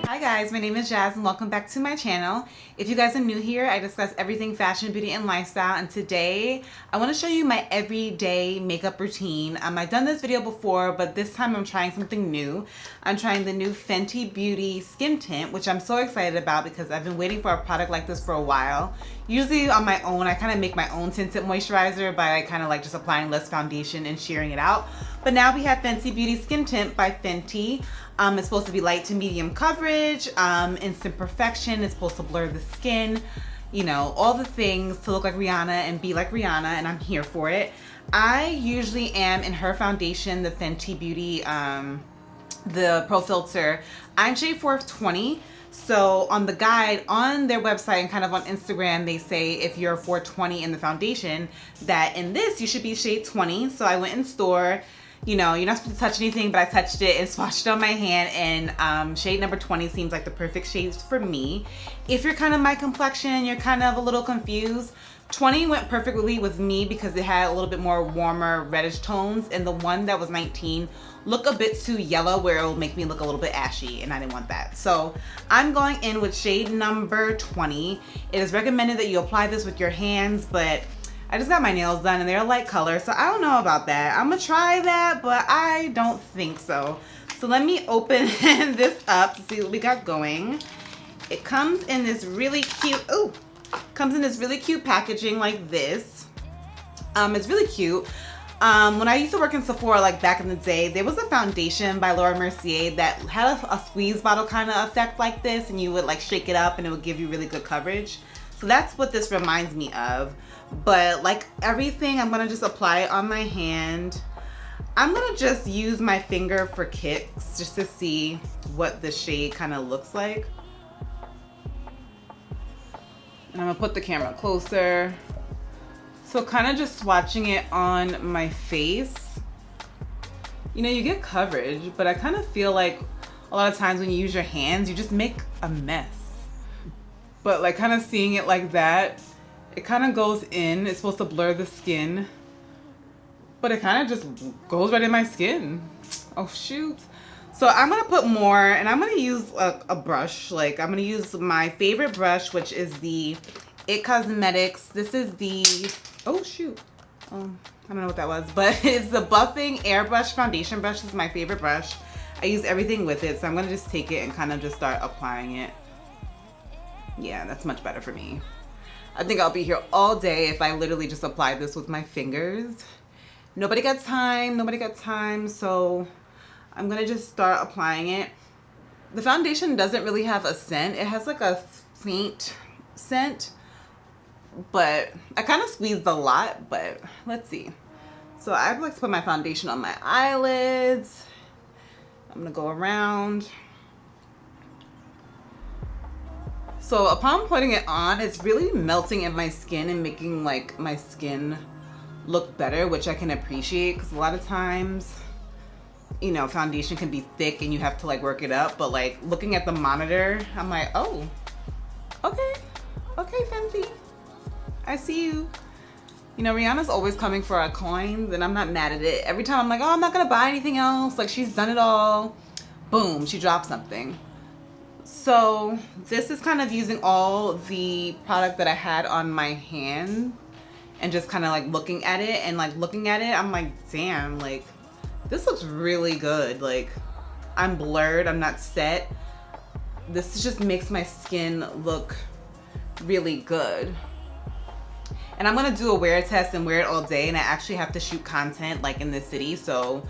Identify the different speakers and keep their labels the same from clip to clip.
Speaker 1: Hi guys, my name is Jazz and welcome back to my channel. If you guys are new here, I discuss everything fashion, beauty, and lifestyle, and today I want to show you my everyday makeup routine. I've done this video before, but this time I'm trying something new. I'm trying the new Fenty Beauty Skin Tint, which I'm so excited about because I've been waiting for a product like this for a while. Usually on my own, I kind of make my own tinted moisturizer by kind of like just applying less foundation and shearing it out. But now we have Fenty Beauty Skin Tint by Fenty. It's supposed to be light to medium coverage, instant perfection. It's supposed to blur the skin, you know, all the things to look like Rihanna and be like Rihanna, and I'm here for it. I usually am in her foundation, the Fenty Beauty, the Pro Filter. I'm shade 420. So on the guide on their website and kind of on Instagram, they say if you're 420 in the foundation, that in this you should be shade 20. So I went in store. You know, you're not supposed to touch anything, but I touched it and swatched it on my hand, and shade number 20 seems like the perfect shades for me. If you're kind of my complexion, you're kind of a little confused, 20 went perfectly with me because it had a little bit more warmer reddish tones, and the one that was 19 looked a bit too yellow where it will make me look a little bit ashy, and I didn't want that. So I'm going in with shade number 20. It is recommended that you apply this with your hands, but I just got my nails done and they're a light color, so I don't know about that. I'm gonna try that, but I don't think so. So let me open this up to see what we got going. It comes in this really cute, packaging like this. It's really cute. When I used to work in Sephora, like back in the day, there was a foundation by Laura Mercier that had a squeeze bottle kind of effect like this, and you would like shake it up and it would give you really good coverage. So that's what this reminds me of. But like everything, I'm gonna just apply it on my hand. I'm gonna just use my finger for kicks just to see what the shade kind of looks like. And I'm gonna put the camera closer. So kind of just swatching it on my face. You know, you get coverage, but I kind of feel like a lot of times when you use your hands, you just make a mess. But like kind of seeing it like that, it kind of goes in. It's supposed to blur the skin, but it kind of just goes right in my skin. Oh shoot. So I'm gonna put more, and I'm gonna use a brush. Like I'm gonna use my favorite brush, which is the It Cosmetics. This is the, oh shoot. I don't know what that was, but it's the Buffing Airbrush Foundation Brush. This is my favorite brush. I use everything with it, so I'm gonna just take it and kind of just start applying it. Yeah, that's much better for me. I think I'll be here all day if I literally just apply this with my fingers. Nobody got time, so I'm gonna just start applying it. The foundation doesn't really have a scent. It has like a faint scent, but I kind of squeezed a lot, but let's see. So I like to put my foundation on my eyelids. I'm gonna go around. So upon putting it on, it's really melting in my skin and making like my skin look better, which I can appreciate because a lot of times, you know, foundation can be thick and you have to like work it up. But like looking at the monitor, I'm like, oh, okay, Fenty, I see you. You know, Rihanna's always coming for our coins, and I'm not mad at it. Every time I'm like, oh, I'm not gonna buy anything else. Like she's done it all. Boom, she dropped something. So this is kind of using all the product that I had on my hand and just kind of like looking at it, and like looking at it, I'm like, damn, like this looks really good. Like I'm blurred, I'm not set. This just makes my skin look really good. And I'm gonna do a wear test and wear it all day, and I actually have to shoot content like in the city, so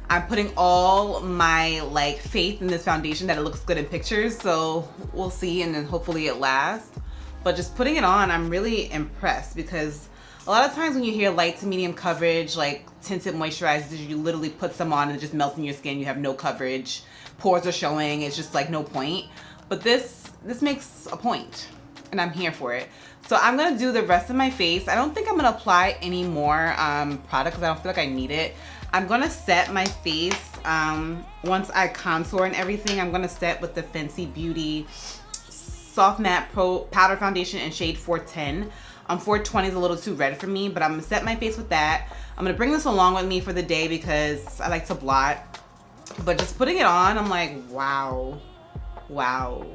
Speaker 1: I'm putting all my like faith in this foundation that it looks good in pictures, so we'll see, and then hopefully it lasts. But just putting it on, I'm really impressed because a lot of times when you hear light to medium coverage, like tinted moisturizers, you literally put some on and it just melts in your skin. You have no coverage, pores are showing, it's just like no point. But this makes a point, and I'm here for it. So I'm gonna do the rest of my face. I don't think I'm gonna apply any more product because I don't feel like I need it. I'm gonna set my face, once I contour and everything, I'm gonna set with the Fenty Beauty Soft Matte Pro Powder Foundation in shade 410. 420 is a little too red for me, but I'm gonna set my face with that. I'm gonna bring this along with me for the day because I like to blot. But just putting it on, I'm like, wow. wow.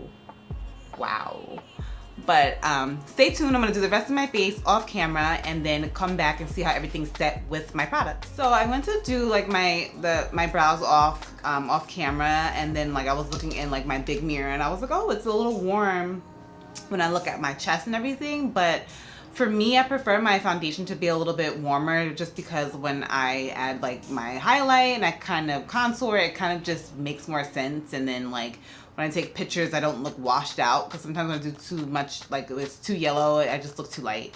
Speaker 1: Wow. But stay tuned. I'm gonna do the rest of my face off camera and then come back and see how everything's set with my products. So I went to do like my brows off camera, and then like I was looking in like my big mirror and I was like, oh, it's a little warm when I look at my chest and everything. But for me, I prefer my foundation to be a little bit warmer, just because when I add like my highlight and I kind of contour, it kind of just makes more sense. And then like when I take pictures, I don't look washed out, because sometimes when I do too much, like it's too yellow, I just look too light.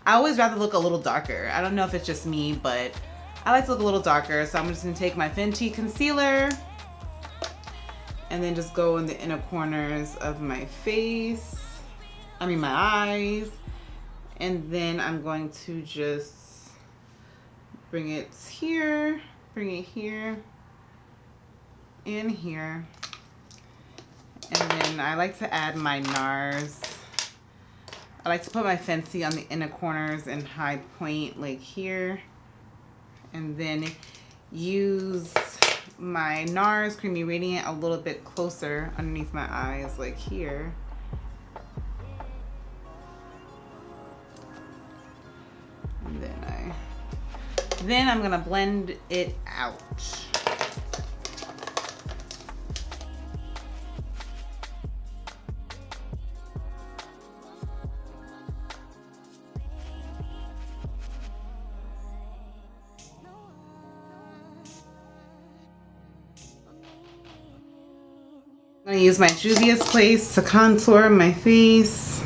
Speaker 1: I always rather look a little darker. I don't know if it's just me, but I like to look a little darker. So I'm just gonna take my Fenty concealer and then just go in the inner corners of my face. I mean my eyes. And then I'm going to just bring it here, and here. And then I like to add my NARS. I like to put my Fenty on the inner corners and high point like here. And then use my NARS Creamy Radiant a little bit closer underneath my eyes like here. And then I'm gonna blend it out. I'm gonna use my Juvia's Place to contour my face.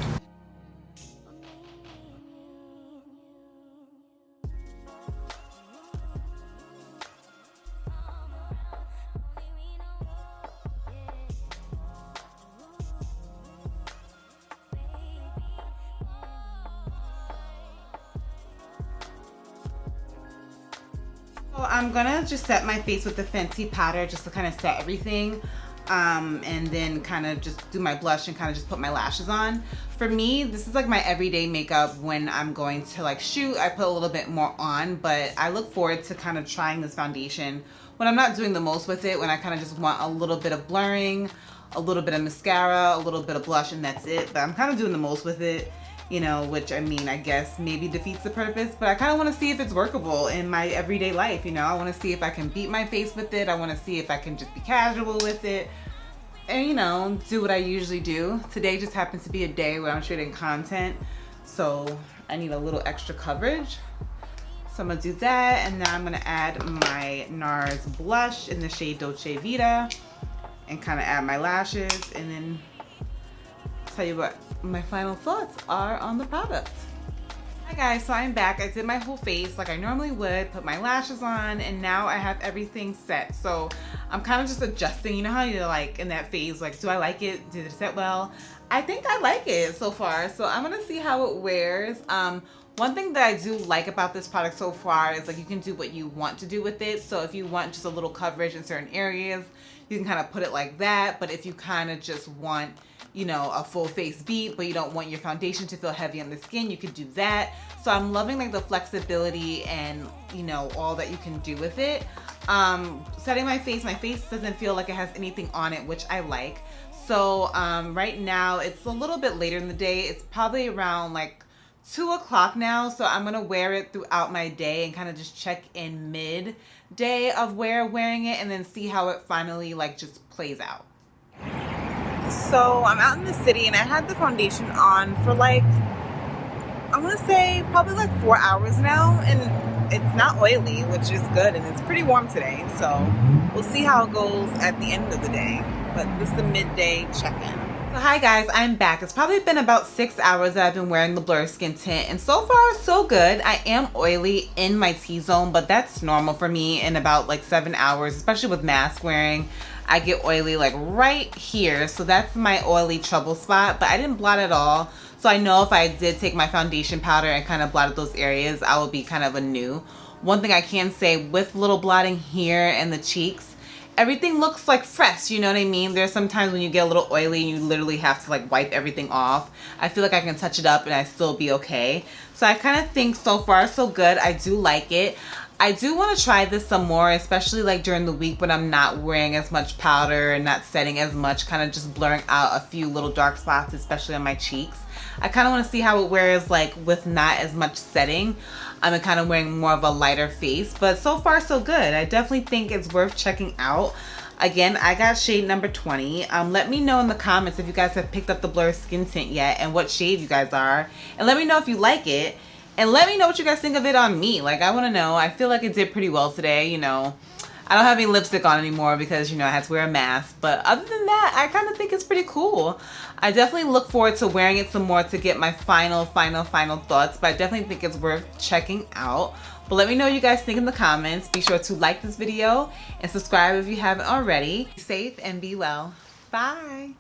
Speaker 1: So I'm gonna just set my face with the Fenty powder just to kind of set everything. And then kind of just do my blush and kind of just put my lashes on. For me, this is like my everyday makeup. When I'm going to like shoot, I put a little bit more on, but I look forward to kind of trying this foundation when I'm not doing the most with it, when I kind of just want a little bit of blurring, a little bit of mascara, a little bit of blush, and that's it. But I'm kind of doing the most with it, you know, which I mean, I guess maybe defeats the purpose, but I kind of want to see if it's workable in my everyday life, you know. I want to see if I can beat my face with it. I want to see if I can just be casual with it and, you know, do what I usually do. Today just happens to be a day where I'm shooting content, so I need a little extra coverage. So I'm gonna do that, and then I'm gonna add my NARS blush in the shade Dolce Vita and kind of add my lashes, and then tell you what my final thoughts are on the product. Hi guys, so I'm back. I did my whole face like I normally would, put my lashes on, and now I have everything set. So I'm kind of just adjusting. You know how you're like in that phase, like, do I like it? Did it set well? I think I like it so far. So I'm gonna see how it wears. One thing that I do like about this product so far is like you can do what you want to do with it. So if you want just a little coverage in certain areas, you can kind of put it like that. But if you kind of just want, you know, a full face beat, but you don't want your foundation to feel heavy on the skin, you could do that. So I'm loving like the flexibility and, you know, all that you can do with it. Setting my face doesn't feel like it has anything on it, which I like. So right now it's a little bit later in the day. It's probably around like 2 o'clock now. So I'm gonna wear it throughout my day and kind of just check in mid day of wearing it, and then see how it finally like just plays out. So I'm out in the city and I had the foundation on for like, I want to say probably like 4 hours now, and it's not oily, which is good, and it's pretty warm today. So we'll see how it goes at the end of the day, but this is the midday check-in. So hi guys, I'm back. It's probably been about 6 hours that I've been wearing the Blur Skin Tint, and so far so good. I am oily in my T-zone, but that's normal for me in about like 7 hours, especially with mask wearing. I get oily like right here, so that's my oily trouble spot, but I didn't blot at all. So I know if I did take my foundation powder and kind of blotted those areas, I would be kind of a new. One thing I can say, with little blotting here and the cheeks, everything looks like fresh, you know what I mean? There's sometimes when you get a little oily and you literally have to like wipe everything off. I feel like I can touch it up and I still be okay. So I kind of think so far so good. I do like it. I do want to try this some more, especially like during the week when I'm not wearing as much powder and not setting as much, kind of just blurring out a few little dark spots, especially on my cheeks. I kind of want to see how it wears like with not as much setting. I'm kind of wearing more of a lighter face, but so far so good. I definitely think it's worth checking out. Again, I got shade number 20. Let me know in the comments if you guys have picked up the Blur Skin Tint yet and what shade you guys are. And let me know if you like it. And let me know what you guys think of it on me. Like, I want to know. I feel like it did pretty well today, you know. I don't have any lipstick on anymore because, you know, I had to wear a mask. But other than that, I kind of think it's pretty cool. I definitely look forward to wearing it some more to get my final thoughts. But I definitely think it's worth checking out. But let me know what you guys think in the comments. Be sure to like this video and subscribe if you haven't already. Be safe and be well. Bye.